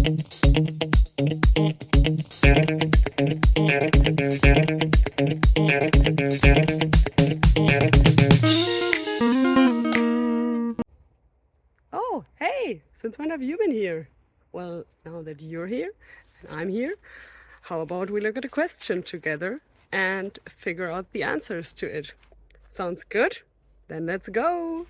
Oh, hey, since when have you been here? Well, now that you're here and I'm here, how about we look at a question together and figure out the answers to it? Sounds good? Then let's go!